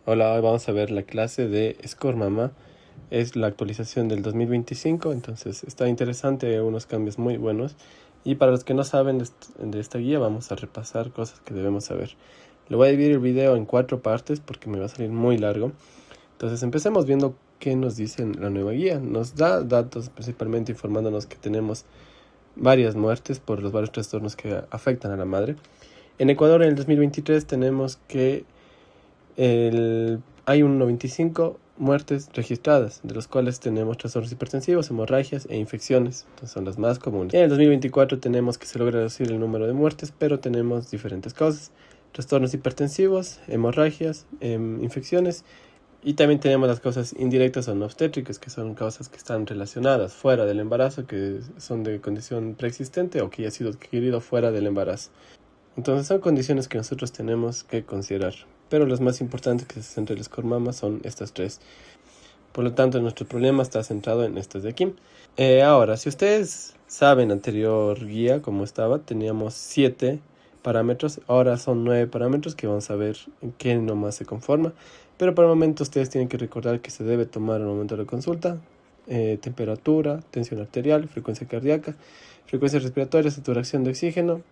Hola, hoy vamos a ver la clase de Score Mama. Es la actualización del 2025, entonces está interesante, unos cambios muy buenos. Y para los que no saben de esta guía, vamos a repasar cosas que debemos saber. Lo voy a dividir el video en 4 partes porque me va a salir muy largo. Entonces empecemos viendo qué nos dice la nueva guía. Nos da datos principalmente informándonos que tenemos varias muertes por los varios trastornos que afectan a la madre. En Ecuador en el 2023 tenemos que hay un 95 muertes registradas, de los cuales tenemos trastornos hipertensivos, hemorragias e infecciones. Entonces son las más comunes. En el 2024 tenemos que se logra reducir el número de muertes, pero tenemos diferentes causas. Trastornos hipertensivos, hemorragias, infecciones. Y también tenemos las causas indirectas o no obstétricas, que son causas que están relacionadas fuera del embarazo, que son de condición preexistente o que ya ha sido adquirido fuera del embarazo. Entonces son condiciones que nosotros tenemos que considerar, pero las más importantes que se centra el Score Mama son estas tres. Por lo tanto, nuestro problema está centrado en estas de aquí. Ahora, si ustedes saben, anterior guía como estaba, teníamos 7 parámetros, ahora son 9 parámetros que vamos a ver en qué nomás se conforma, pero por el momento ustedes tienen que recordar que se debe tomar al momento de la consulta: temperatura, tensión arterial, frecuencia cardíaca, frecuencia respiratoria, saturación de oxígeno.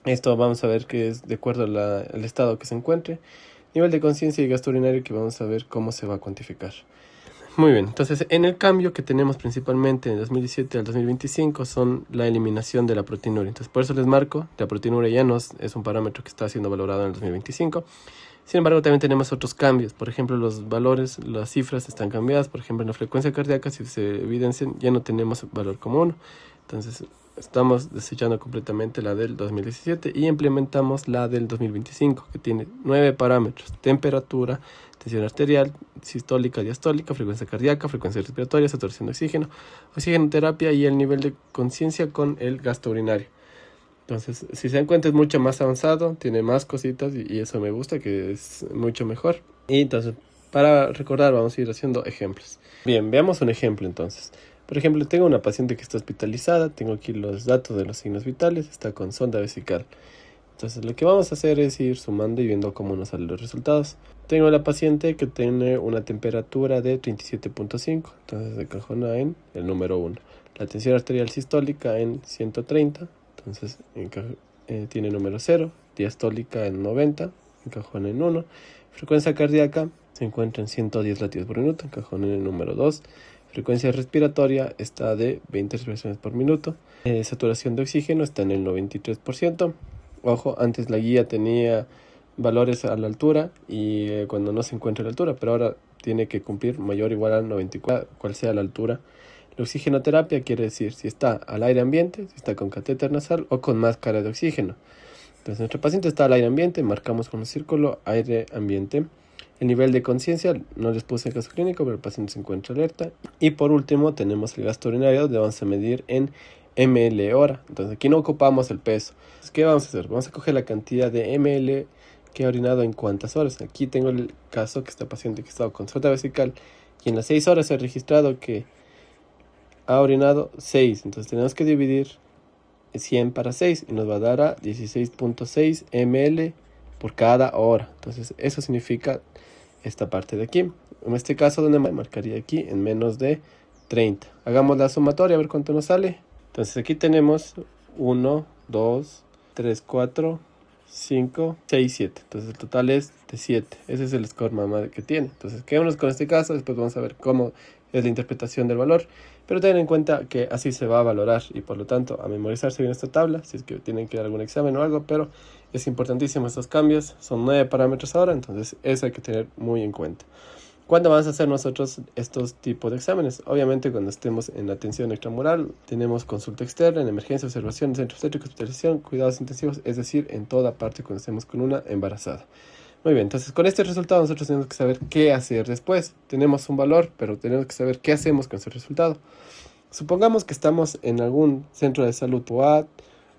Esto vamos a ver que es de acuerdo al estado que se encuentre. Nivel de conciencia y gasto urinario, que vamos a ver cómo se va a cuantificar. Muy bien, entonces en el cambio que tenemos principalmente en 2017 al 2025 son la eliminación de la proteinuria. Entonces por eso les marco, la proteinuria ya no es un parámetro que está siendo valorado en el 2025. Sin embargo, también tenemos otros cambios. Por ejemplo, los valores, las cifras están cambiadas. Por ejemplo, en la frecuencia cardíaca, si se evidencian, ya no tenemos valor como 1. Entonces estamos desechando completamente la del 2017 y implementamos la del 2025, que tiene 9 parámetros: temperatura, tensión arterial, sistólica, diastólica, frecuencia cardíaca, frecuencia respiratoria, saturación de oxígeno, oxigenoterapia y el nivel de conciencia con el gasto urinario. Entonces, si se dan cuenta, es mucho más avanzado, tiene más cositas y eso me gusta, que es mucho mejor. Y entonces, para recordar, vamos a ir haciendo ejemplos. Bien, veamos un ejemplo entonces. Por ejemplo, tengo una paciente que está hospitalizada, tengo aquí los datos de los signos vitales, está con sonda vesical. Entonces, lo que vamos a hacer es ir sumando y viendo cómo nos salen los resultados. Tengo la paciente que tiene una temperatura de 37.5, entonces se encajona en el número 1. La tensión arterial sistólica en 130. Entonces tiene número 0, diastólica en 90, encajona en 1. Frecuencia cardíaca se encuentra en 110 latidos por minuto, encajona en el número 2. Frecuencia respiratoria está de 20 respiraciones por minuto. Saturación de oxígeno está en el 93%. Ojo, antes la guía tenía valores a la altura y cuando no se encuentra a la altura, pero ahora tiene que cumplir mayor o igual al 94, cual sea la altura. La oxigenoterapia quiere decir si está al aire ambiente, si está con catéter nasal o con máscara de oxígeno. Entonces, nuestro paciente está al aire ambiente, marcamos con un círculo aire ambiente. El nivel de conciencia, no les puse el caso clínico, pero el paciente se encuentra alerta. Y por último, tenemos el gasto urinario, donde vamos a medir en ml hora. Entonces, aquí no ocupamos el peso. Entonces, ¿qué vamos a hacer? Vamos a coger la cantidad de ml que ha orinado en cuántas horas. Aquí tengo el caso que esta paciente que ha estado con sonda vesical y en las 6 horas se ha registrado que ha orinado 6, entonces tenemos que dividir 100 para 6 y nos va a dar a 16.6 ml por cada hora. Entonces eso significa esta parte de aquí. En este caso, donde me marcaría aquí en menos de 30. Hagamos la sumatoria a ver cuánto nos sale. Entonces aquí tenemos 1, 2, 3, 4, 5, 6, 7. Entonces el total es de 7. Ese es el Score Mama que tiene. Entonces quedémonos con este caso, después vamos a ver cómo es la interpretación del valor, pero ten en cuenta que así se va a valorar y por lo tanto a memorizarse bien esta tabla si es que tienen que dar algún examen o algo, pero es importantísimo estos cambios. Son 9 parámetros ahora, entonces eso hay que tener muy en cuenta. ¿Cuándo vamos a hacer nosotros estos tipos de exámenes? Obviamente cuando estemos en atención extramural, tenemos consulta externa, en emergencia, observación, centro obstétrico, hospitalización, cuidados intensivos, es decir, en toda parte cuando estemos con una embarazada. Muy bien, entonces con este resultado nosotros tenemos que saber qué hacer después. Tenemos un valor, pero tenemos que saber qué hacemos con ese resultado. Supongamos que estamos en algún centro de salud o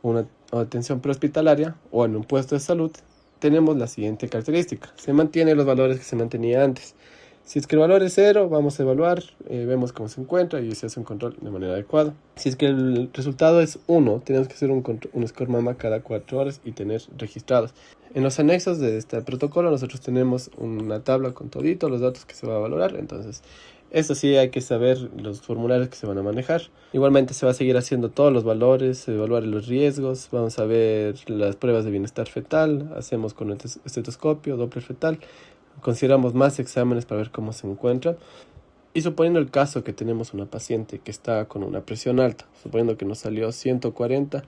una atención prehospitalaria o en un puesto de salud. Tenemos la siguiente característica: se mantienen los valores que se mantenía antes. Si es que el valor es 0, vamos a evaluar, vemos cómo se encuentra y se hace un control de manera adecuada. Si es que el resultado es 1, tenemos que hacer un score mama cada 4 horas y tener registrados. En los anexos de este protocolo nosotros tenemos una tabla con todito los datos que se va a valorar, entonces esto sí hay que saber los formularios que se van a manejar. Igualmente se va a seguir haciendo todos los valores, evaluar los riesgos, vamos a ver las pruebas de bienestar fetal, hacemos con el estetoscopio, Doppler fetal, consideramos más exámenes para ver cómo se encuentra. Y suponiendo el caso que tenemos una paciente que está con una presión alta, suponiendo que nos salió 140,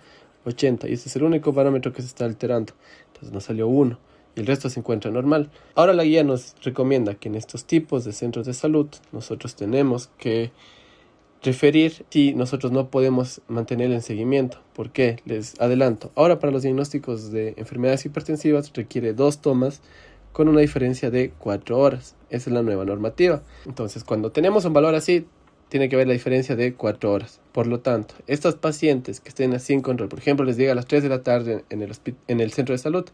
80, y ese es el único parámetro que se está alterando, entonces nos salió 1 y el resto se encuentra normal. Ahora la guía nos recomienda que en estos tipos de centros de salud nosotros tenemos que referir si nosotros no podemos mantener en seguimiento. ¿Por qué? Les adelanto. Ahora para los diagnósticos de enfermedades hipertensivas requiere 2 tomas con una diferencia de 4 horas. Esa es la nueva normativa. Entonces, cuando tenemos un valor así, tiene que haber la diferencia de 4 horas. Por lo tanto, estos pacientes que estén así en control, por ejemplo, les llega a las 3 de la tarde en el centro de salud,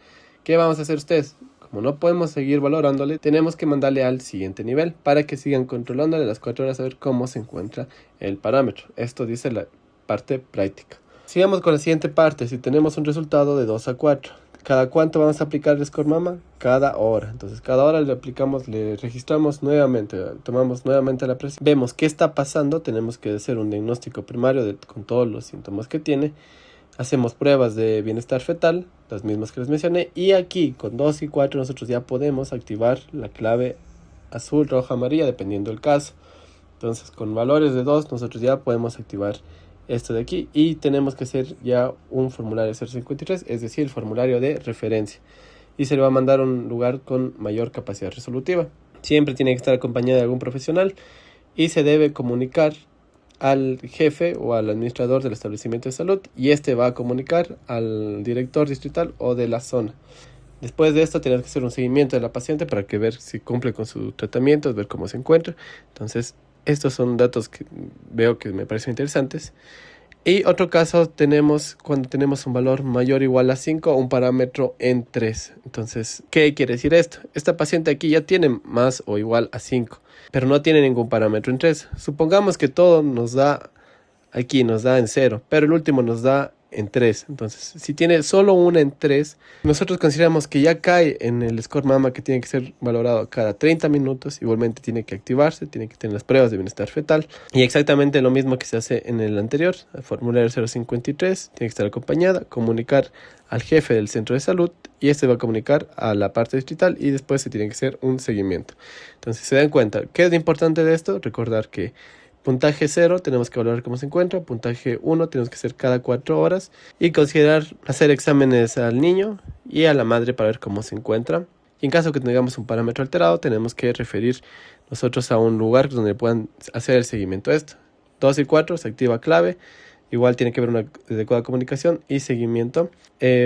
¿qué vamos a hacer ustedes? Como no podemos seguir valorándole, tenemos que mandarle al siguiente nivel para que sigan controlándole las 4 horas a ver cómo se encuentra el parámetro. Esto dice la parte práctica. Sigamos con la siguiente parte. Si tenemos un resultado de 2 a 4, ¿cada cuánto vamos a aplicar el score mama? Cada hora. Entonces cada hora le registramos nuevamente, tomamos nuevamente la presión, vemos qué está pasando, tenemos que hacer un diagnóstico primario con todos los síntomas que tiene, hacemos pruebas de bienestar fetal, las mismas que les mencioné, y aquí con 2 y 4 nosotros ya podemos activar la clave azul, roja, amarilla, dependiendo del caso. Entonces con valores de 2 nosotros ya podemos activar esto de aquí y tenemos que hacer ya un formulario 053, es decir, el formulario de referencia, y se le va a mandar a un lugar con mayor capacidad resolutiva. Siempre tiene que estar acompañado de algún profesional y se debe comunicar al jefe o al administrador del establecimiento de salud, y este va a comunicar al director distrital o de la zona. Después de esto tenemos que hacer un seguimiento de la paciente para que ver si cumple con su tratamiento, ver cómo se encuentra. Entonces estos son datos que veo que me parecen interesantes. Y otro caso tenemos cuando tenemos un valor mayor o igual a 5 o un parámetro en 3. Entonces, ¿qué quiere decir esto? Esta paciente aquí ya tiene más o igual a 5, pero no tiene ningún parámetro en 3. Supongamos que todo nos da aquí, nos da en 0, pero el último nos da en 3. Entonces, si tiene solo una en 3, nosotros consideramos que ya cae en el score mama, que tiene que ser valorado cada 30 minutos. Igualmente tiene que activarse, tiene que tener las pruebas de bienestar fetal. Y exactamente lo mismo que se hace en el anterior, el formulario 053, tiene que estar acompañada, comunicar al jefe del centro de salud, y este va a comunicar a la parte distrital, y después se tiene que hacer un seguimiento. Entonces, se dan cuenta, ¿qué es lo importante de esto? Recordar que puntaje 0 tenemos que valorar cómo se encuentra, puntaje 1 tenemos que hacer cada 4 horas, y considerar hacer exámenes al niño y a la madre para ver cómo se encuentra. Y en caso que tengamos un parámetro alterado, tenemos que referir nosotros a un lugar donde puedan hacer el seguimiento de esto. 2 y 4 se activa clave, igual tiene que haber una adecuada comunicación y seguimiento.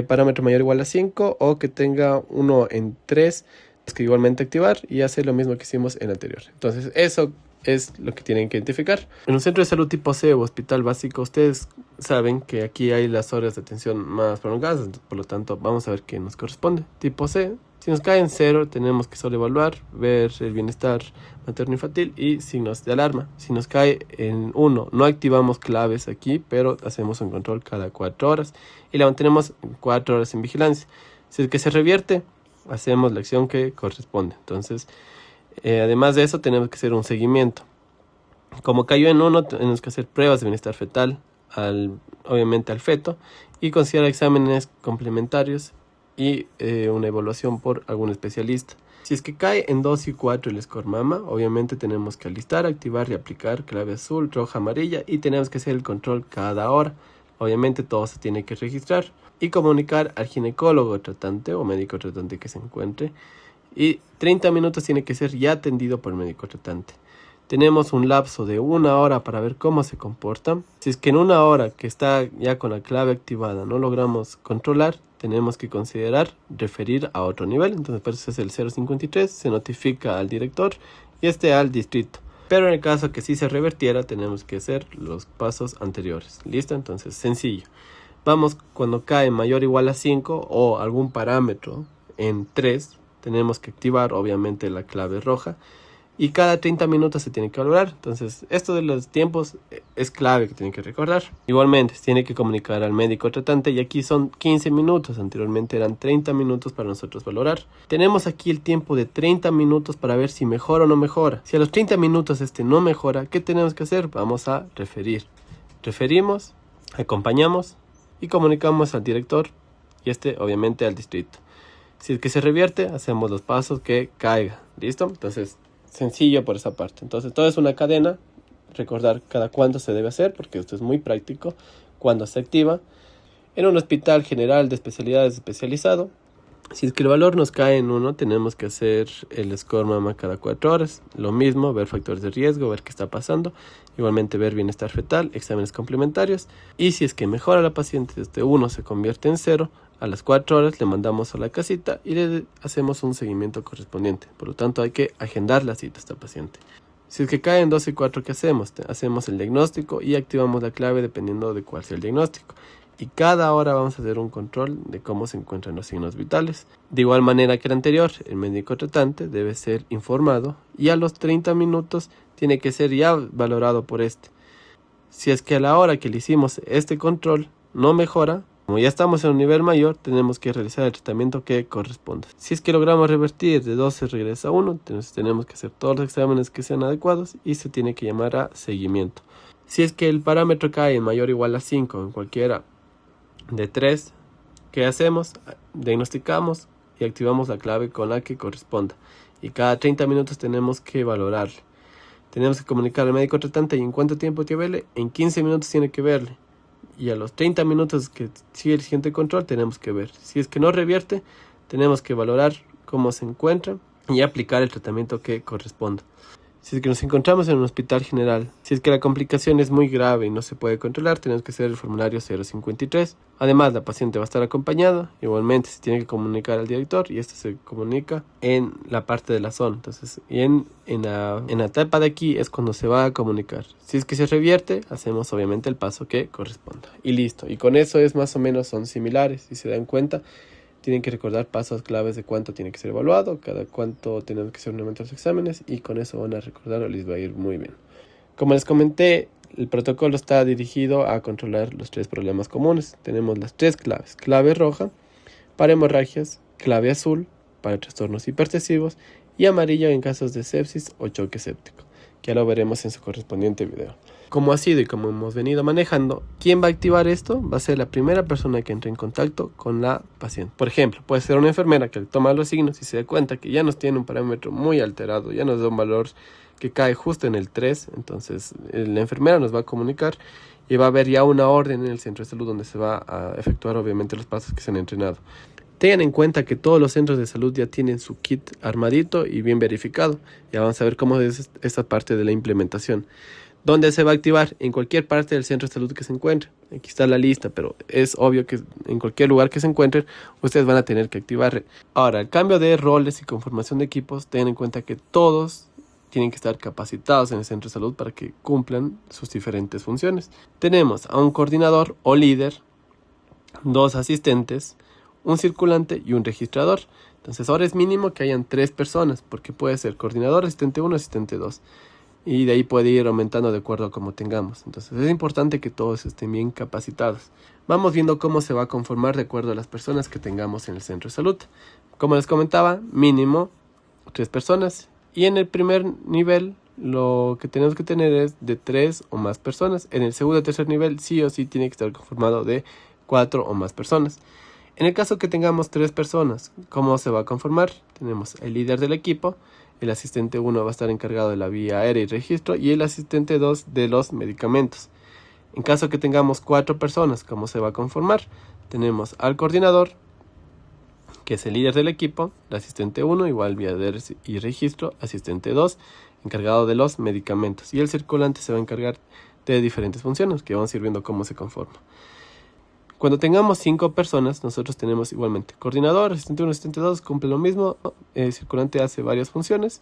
Parámetro mayor o igual a 5 o que tenga 1 en 3, es que igualmente activar y hacer lo mismo que hicimos en el anterior. Entonces eso es lo que tienen que identificar. En un centro de salud tipo C o hospital básico, ustedes saben que aquí hay las horas de atención más prolongadas, por lo tanto vamos a ver qué nos corresponde. Tipo C, si nos cae en 0 tenemos que solo evaluar, ver el bienestar materno-infantil y signos de alarma. Si nos cae en 1, no activamos claves aquí, pero hacemos un control cada 4 horas y la mantenemos 4 horas en vigilancia. Si es que se revierte, hacemos la acción que corresponde. Entonces, además de eso, tenemos que hacer un seguimiento. Como cayó en 1, tenemos que hacer pruebas de bienestar fetal, obviamente al feto, y considerar exámenes complementarios y una evaluación por algún especialista. Si es que cae en 2 y 4 el score mama, obviamente tenemos que alistar, activar y aplicar clave azul, roja, amarilla, y tenemos que hacer el control cada hora. Obviamente todo se tiene que registrar y comunicar al ginecólogo tratante o médico tratante que se encuentre, y 30 minutos tiene que ser ya atendido por el médico tratante. Tenemos un lapso de 1 hora para ver cómo se comporta. Si es que en 1 hora que está ya con la clave activada no logramos controlar, tenemos que considerar referir a otro nivel. Entonces por eso es el 053, se notifica al director y al distrito. Pero en el caso que sí se revertiera, tenemos que hacer los pasos anteriores. ¿Listo? Entonces, sencillo. Vamos, cuando cae mayor o igual a 5 o algún parámetro en 3, tenemos que activar obviamente la clave roja y cada 30 minutos se tiene que valorar. Entonces, esto de los tiempos es clave que tienen que recordar. Igualmente, se tiene que comunicar al médico tratante y aquí son 15 minutos. Anteriormente eran 30 minutos para nosotros valorar. Tenemos aquí el tiempo de 30 minutos para ver si mejora o no mejora. Si a los 30 minutos no mejora, ¿qué tenemos que hacer? Vamos a referir. Referimos, acompañamos y comunicamos al director y obviamente al distrito. Si es que se revierte, hacemos los pasos que caiga. ¿Listo? Entonces, sencillo por esa parte. Entonces, todo es una cadena. Recordar cada cuánto se debe hacer, porque esto es muy práctico. Cuando se activa. En un hospital general de especialidades especializado, si es que el valor nos cae en 1, tenemos que hacer el score mama cada 4 horas. Lo mismo, ver factores de riesgo, ver qué está pasando. Igualmente ver bienestar fetal, exámenes complementarios. Y si es que mejora la paciente, desde 1 se convierte en 0, a las 4 horas le mandamos a la casita y le hacemos un seguimiento correspondiente. Por lo tanto, hay que agendar la cita a esta paciente. Si es que cae en 2 y 4, ¿qué hacemos? Hacemos el diagnóstico y activamos la clave dependiendo de cuál sea el diagnóstico. Y cada hora vamos a hacer un control de cómo se encuentran los signos vitales. De igual manera que el anterior, el médico tratante debe ser informado y a los 30 minutos tiene que ser ya valorado por Si es que a la hora que le hicimos este control no mejora, como ya estamos en un nivel mayor, tenemos que realizar el tratamiento que corresponda. Si es que logramos revertir de 2 se regresa a 1, entonces tenemos que hacer todos los exámenes que sean adecuados y se tiene que llamar a seguimiento. Si es que el parámetro cae en mayor o igual a 5 en cualquiera de 3, ¿qué hacemos? Diagnosticamos y activamos la clave con la que corresponda. Y cada 30 minutos tenemos que valorarle. Tenemos que comunicar al médico tratante y en cuánto tiempo tiene que verle. En 15 minutos tiene que verle. Y a los 30 minutos que sigue el siguiente control tenemos que ver. Si es que no revierte, tenemos que valorar cómo se encuentra y aplicar el tratamiento que corresponda. Si es que nos encontramos en un hospital general, si es que la complicación es muy grave y no se puede controlar, tenemos que hacer el formulario 053. Además, la paciente va a estar acompañada. Igualmente, se tiene que comunicar al director y esto se comunica en la parte de la zona. Entonces, y en la etapa de aquí es cuando se va a comunicar. Si es que se revierte, hacemos obviamente el paso que corresponda. Y listo. Y con eso es más o menos, son similares. Si se dan cuenta, tienen que recordar pasos claves de cuánto tiene que ser evaluado, cada cuánto tenemos que hacer nuevamente los exámenes y con eso van a recordar o les va a ir muy bien. Como les comenté, el protocolo está dirigido a controlar los 3 problemas comunes. Tenemos las 3 claves. Clave roja para hemorragias, clave azul para trastornos hipertensivos y amarillo en casos de sepsis o choque séptico, que ya lo veremos en su correspondiente video. Como ha sido y como hemos venido manejando, ¿quién va a activar esto? Va a ser la primera persona que entre en contacto con la paciente. Por ejemplo, puede ser una enfermera que toma los signos y se da cuenta que ya nos tiene un parámetro muy alterado, ya nos da un valor que cae justo en el 3, entonces la enfermera nos va a comunicar y va a haber ya una orden en el centro de salud donde se va a efectuar obviamente los pasos que se han entrenado. Tengan en cuenta que todos los centros de salud ya tienen su kit armadito y bien verificado. Ya vamos a ver cómo es esta parte de la implementación. ¿Dónde se va a activar? En cualquier parte del centro de salud que se encuentre. Aquí está la lista, pero es obvio que en cualquier lugar que se encuentren, ustedes van a tener que activar. Ahora, el cambio de roles y conformación de equipos, tengan en cuenta que todos tienen que estar capacitados en el centro de salud para que cumplan sus diferentes funciones. Tenemos a un coordinador o líder, 2 asistentes, un circulante y un registrador. Entonces ahora es mínimo que hayan 3 personas, porque puede ser coordinador, asistente 1, asistente 2. Y de ahí puede ir aumentando de acuerdo a cómo tengamos. Entonces es importante que todos estén bien capacitados. Vamos viendo cómo se va a conformar de acuerdo a las personas que tengamos en el centro de salud. Como les comentaba, mínimo 3 personas. Y en el primer nivel lo que tenemos que tener es de 3 o más personas. En el segundo y tercer nivel sí o sí tiene que estar conformado de 4 o más personas. En el caso que tengamos 3 personas, ¿cómo se va a conformar? Tenemos el líder del equipo. El asistente 1 va a estar encargado de la vía aérea y registro y el asistente 2 de los medicamentos. En caso que tengamos 4 personas, ¿cómo se va a conformar? Tenemos al coordinador, que es el líder del equipo, el asistente 1, igual vía aérea y registro, asistente 2, encargado de los medicamentos. Y el circulante se va a encargar de diferentes funciones que vamos a ir viendo cómo se conforma. Cuando tengamos 5 personas, nosotros tenemos igualmente coordinador, asistente 1, asistente 2, cumple lo mismo, el circulante hace varias funciones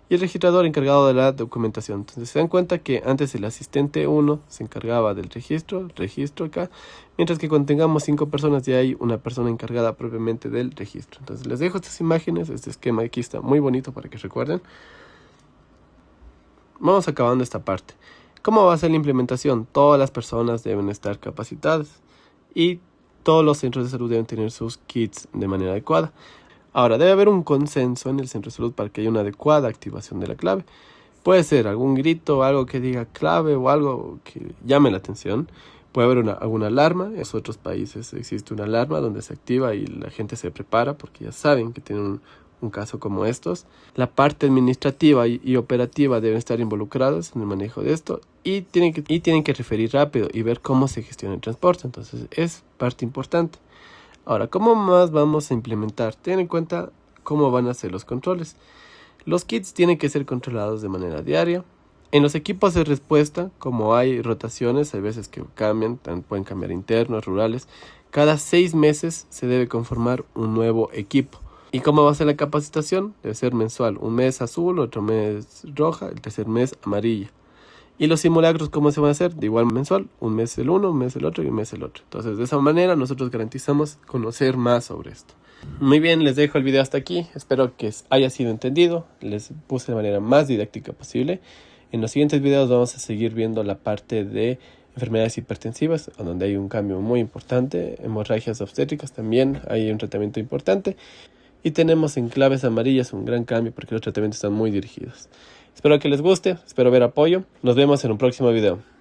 y el registrador encargado de la documentación. Entonces se dan cuenta que antes el asistente 1 se encargaba del registro acá, mientras que cuando tengamos 5 personas ya hay una persona encargada propiamente del registro. Entonces les dejo estas imágenes, este esquema aquí está muy bonito para que recuerden. vamos acabando esta parte. ¿Cómo va a ser la implementación? Todas las personas deben estar capacitadas y todos los centros de salud deben tener sus kits de manera adecuada. Ahora, debe haber un consenso en el centro de salud para que haya una adecuada activación de la clave. Puede ser algún grito, algo que diga clave o algo que llame la atención. Puede haber alguna alarma. En otros países existe una alarma donde se activa y la gente se prepara porque ya saben que tienen un caso como estos. La parte administrativa y operativa deben estar involucradas en el manejo de esto y tienen que referir rápido y ver cómo se gestiona el transporte. Entonces es parte importante. Ahora, ¿cómo más vamos a implementar? Ten en cuenta cómo van a ser los controles. Los kits tienen que ser controlados de manera diaria. En los equipos de respuesta, como hay rotaciones, hay veces que cambian, pueden cambiar internos, rurales. Cada 6 meses se debe conformar un nuevo equipo. ¿Y cómo va a ser la capacitación? Debe ser mensual. Un mes azul, otro mes roja, el tercer mes amarilla. ¿Y los simulacros cómo se van a hacer? De igual mensual, un mes el uno, un mes el otro y un mes el otro. Entonces, de esa manera nosotros garantizamos conocer más sobre esto. Muy bien, les dejo el video hasta aquí. Espero que haya sido entendido. Les puse de manera más didáctica posible. En los siguientes videos vamos a seguir viendo la parte de enfermedades hipertensivas, donde hay un cambio muy importante. Hemorragias obstétricas también hay un tratamiento importante. Y tenemos en claves amarillas un gran cambio porque los tratamientos están muy dirigidos. Espero que les guste, espero ver apoyo. Nos vemos en un próximo video.